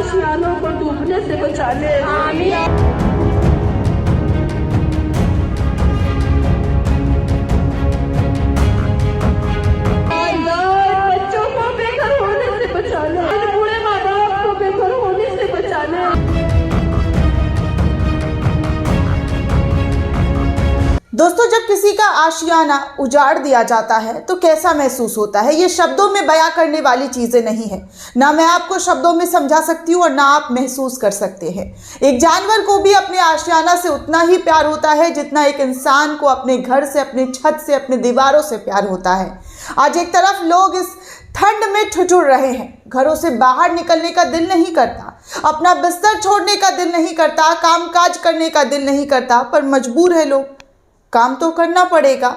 आशियानों को डूबने से बचा ले। आमीन। बच्चों को बेघर होने से बचा ले, बूढ़े माँ बाप को बेघर होने से बचा ले। दोस्तों, जब किसी का आशियाना उजाड़ दिया जाता है तो कैसा महसूस होता है, ये शब्दों में बयां करने वाली चीजें नहीं है। ना मैं आपको शब्दों में समझा सकती हूँ और ना आप महसूस कर सकते हैं। एक जानवर को भी अपने आशियाना से उतना ही प्यार होता है जितना एक इंसान को अपने घर से, अपने छत से, अपने दीवारों से प्यार होता है। आज एक तरफ लोग इस ठंड में ठिठुर रहे हैं, घरों से बाहर निकलने का दिल नहीं करता, अपना बिस्तर छोड़ने का दिल नहीं करता, कामकाज करने का दिल नहीं करता, पर मजबूर है लोग। काम तो करना पड़ेगा,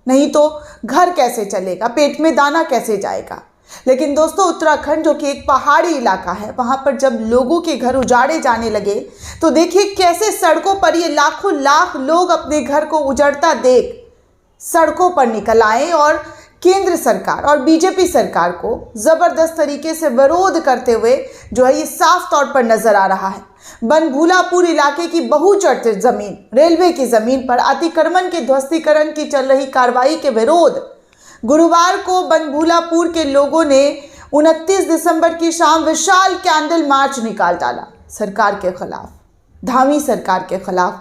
नहीं तो घर कैसे चलेगा, पेट में दाना कैसे जाएगा। लेकिन दोस्तों, उत्तराखंड जो कि एक पहाड़ी इलाका है, वहाँ पर जब लोगों के घर उजाड़े जाने लगे तो देखिए कैसे सड़कों पर ये लाखों लाख लोग अपने घर को उजड़ता देख सड़कों पर निकल आए और केंद्र सरकार और बीजेपी सरकार को ज़बरदस्त तरीके से विरोध करते हुए जो है ये साफ तौर पर नजर आ रहा है। बनभूलापुर इलाके की बहुचर्चित जमीन, रेलवे की जमीन पर अतिक्रमण के ध्वस्तीकरण की चल रही कार्रवाई के विरोध गुरुवार को बनभूलापुर के लोगों ने 29 दिसंबर की शाम विशाल कैंडल मार्च निकाल डाला। सरकार के खिलाफ, धामी सरकार के खिलाफ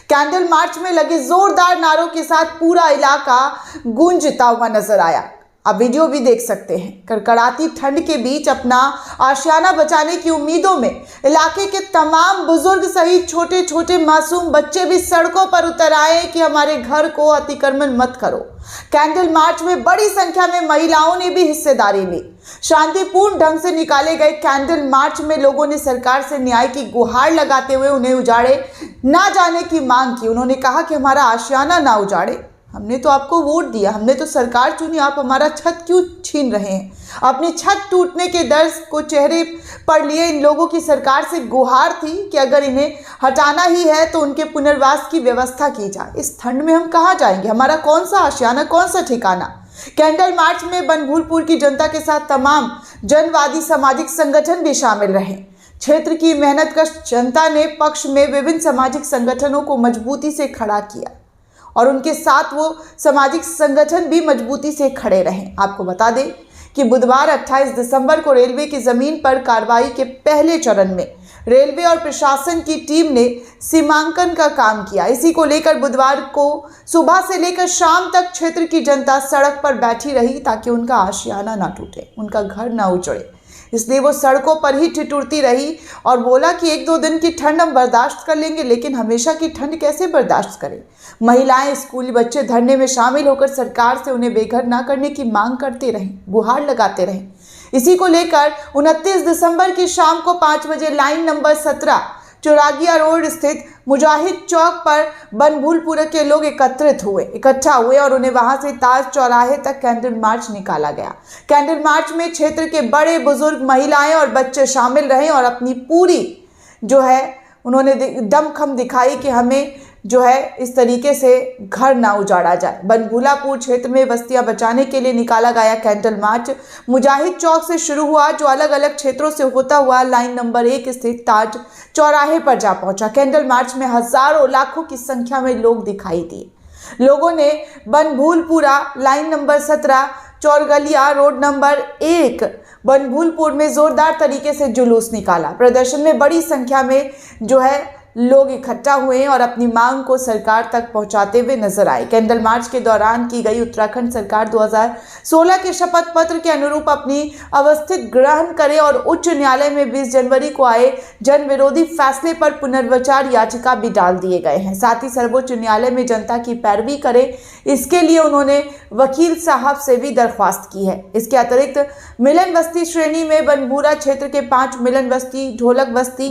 कैंडल मार्च में लगे जोरदार नारों के साथ पूरा इलाका गूंजता हुआ नजर आया। आप वीडियो भी देख सकते हैं। कड़कड़ाती ठंड के बीच अपना आशियाना बचाने की उम्मीदों में इलाके के तमाम बुजुर्ग सहित छोटे छोटे मासूम बच्चे भी सड़कों पर उतर आए कि हमारे घर को अतिक्रमण मत करो। कैंडल मार्च में बड़ी संख्या में महिलाओं ने भी हिस्सेदारी ली। शांतिपूर्ण ढंग से निकाले गए कैंडल मार्च में लोगों ने सरकार से न्याय की गुहार लगाते हुए उन्हें उजाड़े ना जाने की मांग की। उन्होंने कहा कि हमारा आशियाना ना उजाड़े, हमने तो आपको वोट दिया, हमने तो सरकार चुनी, आप हमारा छत क्यों छीन रहे हैं। अपनी छत टूटने के दर्द को चेहरे पर लिए इन लोगों की सरकार से गुहार थी कि अगर इन्हें हटाना ही है तो उनके पुनर्वास की व्यवस्था की जाए। इस ठंड में हम कहाँ जाएंगे, हमारा कौन सा आशियाना, कौन सा ठिकाना। कैंडल मार्च में बनभूलपुर की जनता के साथ तमाम जनवादी सामाजिक संगठन भी शामिल रहे। क्षेत्र की मेहनतकश जनता ने पक्ष में विभिन्न सामाजिक संगठनों को मजबूती से खड़ा किया और उनके साथ वो सामाजिक संगठन भी मजबूती से खड़े रहे। आपको बता दें कि बुधवार 28 दिसंबर को रेलवे की जमीन पर कार्रवाई के पहले चरण में रेलवे और प्रशासन की टीम ने सीमांकन का काम किया। इसी को लेकर बुधवार को सुबह से लेकर शाम तक क्षेत्र की जनता सड़क पर बैठी रही ताकि उनका आशियाना ना टूटे, उनका घर ना उजड़े। इसलिए वो सड़कों पर ही ठिठुरती रही और बोला कि 1-2 दिन की ठंड हम बर्दाश्त कर लेंगे, लेकिन हमेशा की ठंड कैसे बर्दाश्त करें। महिलाएं, स्कूली बच्चे धरने में शामिल होकर सरकार से उन्हें बेघर ना करने की मांग करते रहे, गुहार लगाते रहे। इसी को लेकर 29 दिसंबर की शाम को 5 बजे लाइन नंबर 17 चौरागिया रोड स्थित मुजाहिद चौक पर बनभूलपुर के लोग इकट्ठा हुए और उन्हें वहां से ताज चौराहे तक कैंडल मार्च निकाला गया। कैंडल मार्च में क्षेत्र के बड़े बुजुर्ग, महिलाएं और बच्चे शामिल रहे और अपनी पूरी जो है उन्होंने दमखम दिखाई कि हमें जो है इस तरीके से घर ना उजाड़ा जाए। बनभूलापुर क्षेत्र में बस्तियां बचाने के लिए निकाला गया कैंडल मार्च मुजाहिद चौक से शुरू हुआ, जो अलग अलग क्षेत्रों से होता हुआ लाइन नंबर 1 स्थित ताज चौराहे पर जा पहुंचा। कैंडल मार्च में हजारों लाखों की संख्या में लोग दिखाई दिए। लोगों ने Banbhoolpura line number 17 Chaurgalia road number 1 Banbhoolpur में जोरदार तरीके से जुलूस निकाला। प्रदर्शन में बड़ी संख्या में जो है लोग इकट्ठा हुए और अपनी मांग को सरकार तक पहुंचाते हुए नजर आए। कैंडल मार्च के दौरान की गई उत्तराखंड सरकार 2016 के शपथ पत्र के अनुरूप अपनी अवस्थित ग्रहण करे और उच्च न्यायालय में 20 जनवरी को आए जन विरोधी फैसले पर पुनर्विचार याचिका भी डाल दिए गए हैं। साथ ही सर्वोच्च न्यायालय में जनता की पैरवी करे, इसके लिए उन्होंने वकील साहब से भी दरख्वास्त की है। इसके अतिरिक्त मिलन बस्ती श्रेणी में बनभूरा क्षेत्र के 5 मिलन बस्ती, ढोलक बस्ती,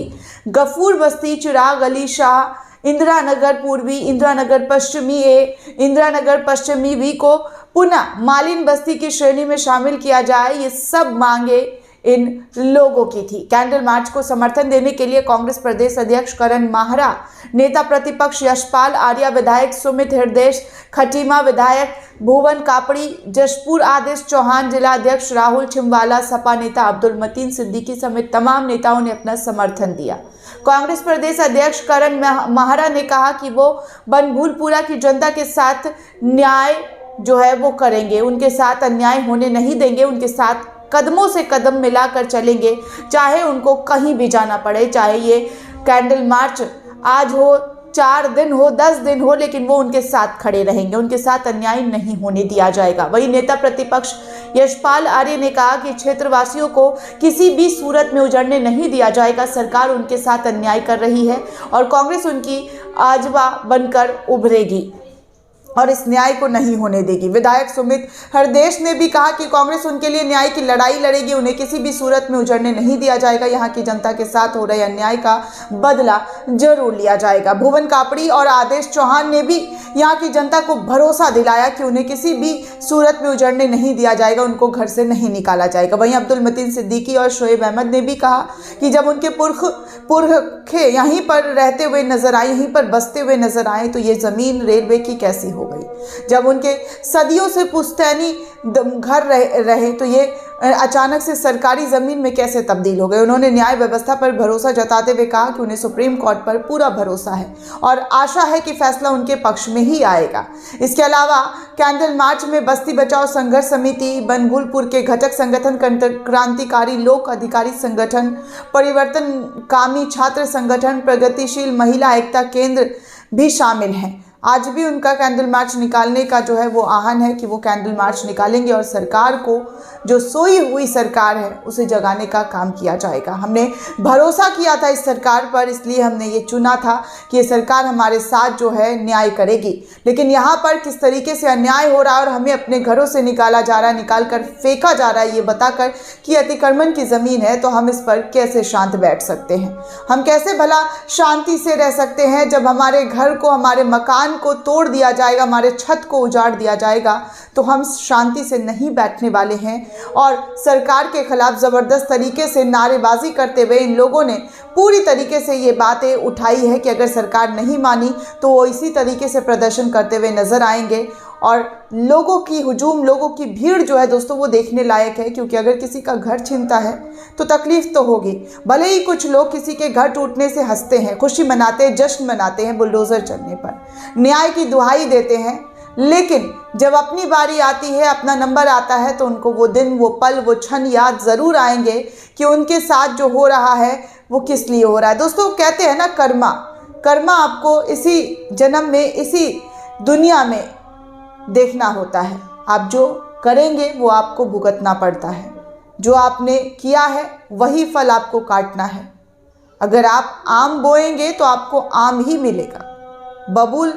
गफूर बस्ती, चिराग अली शाह, इंदिरा नगर पूर्वी, इंदिरा नगर पश्चिमी ए, इंदिरा नगर पश्चिमी बी को पुनः मालिन बस्ती की श्रेणी में शामिल किया जाए। ये सब मांगे इन लोगों की थी। कैंडल मार्च को समर्थन देने के लिए कांग्रेस प्रदेश अध्यक्ष करण माहरा, नेता प्रतिपक्ष यशपाल आर्या, विधायक सुमित हृदय खटीमा, विधायक भुवन कापड़ी, जशपुर आदेश चौहान, जिला अध्यक्ष राहुल छिमवाला, सपा नेता अब्दुल मतीन सिद्दीकी समेत तमाम नेताओं ने अपना समर्थन दिया। कांग्रेस प्रदेश अध्यक्ष करण माहरा ने कहा कि वो बनभूलपुरा की जनता के साथ न्याय जो है वो करेंगे, उनके साथ अन्याय होने नहीं देंगे, उनके साथ कदमों से कदम मिलाकर चलेंगे, चाहे उनको कहीं भी जाना पड़े, चाहे ये कैंडल मार्च आज हो, 4 दिन हो, 10 दिन हो, लेकिन वो उनके साथ खड़े रहेंगे, उनके साथ अन्याय नहीं होने दिया जाएगा। वहीं नेता प्रतिपक्ष यशपाल आर्य ने कहा कि क्षेत्रवासियों को किसी भी सूरत में उजड़ने नहीं दिया जाएगा, सरकार उनके साथ अन्याय कर रही है और कांग्रेस उनकी आजवा बनकर उभरेगी और इस न्याय को नहीं होने देगी। विधायक सुमित हरदेश ने भी कहा कि कांग्रेस उनके लिए न्याय की लड़ाई लड़ेगी, उन्हें किसी भी सूरत में उजड़ने नहीं दिया जाएगा, यहाँ की जनता के साथ हो रहे अन्याय का बदला जरूर लिया जाएगा। भुवन कापड़ी और आदेश चौहान ने भी यहाँ की जनता को भरोसा दिलाया कि उन्हें किसी भी सूरत में उजड़ने नहीं दिया जाएगा, उनको घर से नहीं निकाला जाएगा। वहीं अब्दुल मतीन सिद्दीकी और शोएब अहमद ने भी कहा कि जब उनके पुरखे यहीं पर रहते हुए नजर आए, यहीं पर बसते हुए नजर आए, तो ये ज़मीन रेलवे की कैसी हो गई। जब उनके सदियों से पुश्तैनी घर रहे तो ये अचानक से सरकारी ज़मीन में कैसे तब्दील हो गए। उन्होंने न्याय व्यवस्था पर भरोसा जताते हुए कहा कि उन्हें सुप्रीम कोर्ट पर पूरा भरोसा है और आशा है कि फैसला उनके पक्ष में ही आएगा। इसके अलावा कैंडल मार्च में बस्ती बचाओ संघर्ष समिति, बनभूलपुर के घटक संगठन, क्रांतिकारी लोक अधिकारी संगठन, परिवर्तनकामी छात्र संगठन, प्रगतिशील महिला एकता केंद्र भी शामिल हैं। आज भी उनका कैंडल मार्च निकालने का जो है वो आह्वान है कि वो कैंडल मार्च निकालेंगे और सरकार को, जो सोई हुई सरकार है, उसे जगाने का काम किया जाएगा। हमने भरोसा किया था इस सरकार पर, इसलिए हमने ये चुना था कि ये सरकार हमारे साथ जो है न्याय करेगी। लेकिन यहाँ पर किस तरीके से अन्याय हो रहा है और हमें अपने घरों से निकाला जा रहा है, निकाल कर फेंका जा रहा है, ये बताकर कि अतिक्रमण की ज़मीन है, तो हम इस पर कैसे शांत बैठ सकते हैं। हम कैसे भला शांति से रह सकते हैं जब हमारे घर को, हमारे मकान को तोड़ दिया जाएगा, हमारे छत को उजाड़ दिया जाएगा, तो हम शांति से नहीं बैठने वाले हैं। और सरकार के खिलाफ ज़बरदस्त तरीके से नारेबाजी करते हुए इन लोगों ने पूरी तरीके से ये बातें उठाई है कि अगर सरकार नहीं मानी तो वो इसी तरीके से प्रदर्शन करते हुए नजर आएंगे। और लोगों की हुजूम, लोगों की भीड़ जो है दोस्तों वो देखने लायक है, क्योंकि अगर किसी का घर छिनता है तो तकलीफ तो होगी। भले ही कुछ लोग किसी के घर टूटने से हंसते हैं, खुशी मनाते हैं, जश्न मनाते हैं, बुलडोज़र चलने पर न्याय की दुहाई देते हैं, लेकिन जब अपनी बारी आती है, अपना नंबर आता है, तो उनको वो दिन, वो पल, वो क्षण याद ज़रूर आएंगे कि उनके साथ जो हो रहा है वो किस लिए हो रहा है। दोस्तों कहते हैं ना, कर्मा आपको इसी जन्म में, इसी दुनिया में देखना होता है। आप जो करेंगे वो आपको भुगतना पड़ता है। जो आपने किया है वही फल आपको काटना है। अगर आप आम बोएंगे तो आपको आम ही मिलेगा, बबूल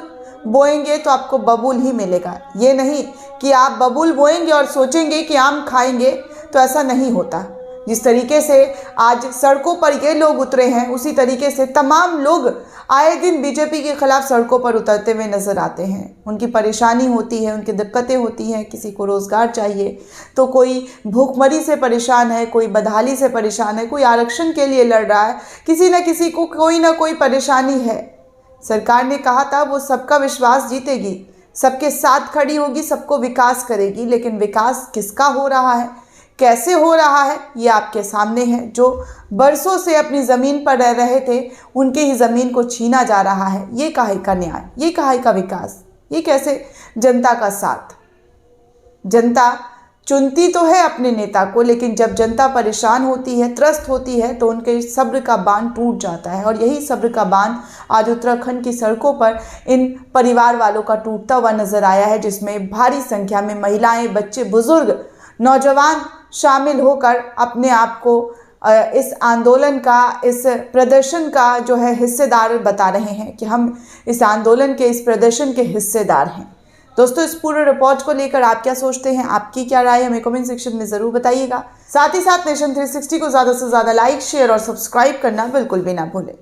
बोएंगे तो आपको बबूल ही मिलेगा। ये नहीं कि आप बबूल बोएंगे और सोचेंगे कि आम खाएंगे, तो ऐसा नहीं होता। जिस तरीके से आज सड़कों पर ये लोग उतरे हैं, उसी तरीके से तमाम लोग आए दिन बीजेपी के खिलाफ सड़कों पर उतरते हुए नजर आते हैं। उनकी परेशानी होती है, उनकी दिक्कतें होती हैं। किसी को रोज़गार चाहिए तो कोई भूखमरी से परेशान है, कोई बदहाली से परेशान है, कोई आरक्षण के लिए लड़ रहा है, किसी न किसी को कोई ना कोई परेशानी है। सरकार ने कहा था वो सबका विश्वास जीतेगी, सबके साथ खड़ी होगी, सबको विकास करेगी। लेकिन विकास किसका हो रहा है, कैसे हो रहा है, ये आपके सामने है। जो बरसों से अपनी ज़मीन पर रह रहे थे, उनके ही ज़मीन को छीना जा रहा है। ये काहे का न्याय, ये काहे का विकास, ये कैसे जनता का साथ। जनता चुनती तो है अपने नेता को, लेकिन जब जनता परेशान होती है, त्रस्त होती है, तो उनके सब्र का बांध टूट जाता है। और यही सब्र का बांध आज उत्तराखंड की सड़कों पर इन परिवार वालों का टूटता हुआ नजर आया है, जिसमें भारी संख्या में महिलाएं, बच्चे, बुजुर्ग, नौजवान शामिल होकर अपने आप को इस आंदोलन का, इस प्रदर्शन का जो है हिस्सेदार बता रहे हैं कि हम इस आंदोलन के, इस प्रदर्शन के हिस्सेदार हैं। दोस्तों, इस पूरे रिपोर्ट को लेकर आप क्या सोचते हैं, आपकी क्या राय है, हमें कमेंट सेक्शन में ज़रूर बताइएगा। साथ ही साथ नेशन 360 को ज़्यादा से ज़्यादा लाइक, शेयर और सब्सक्राइब करना बिल्कुल भी ना भूलें।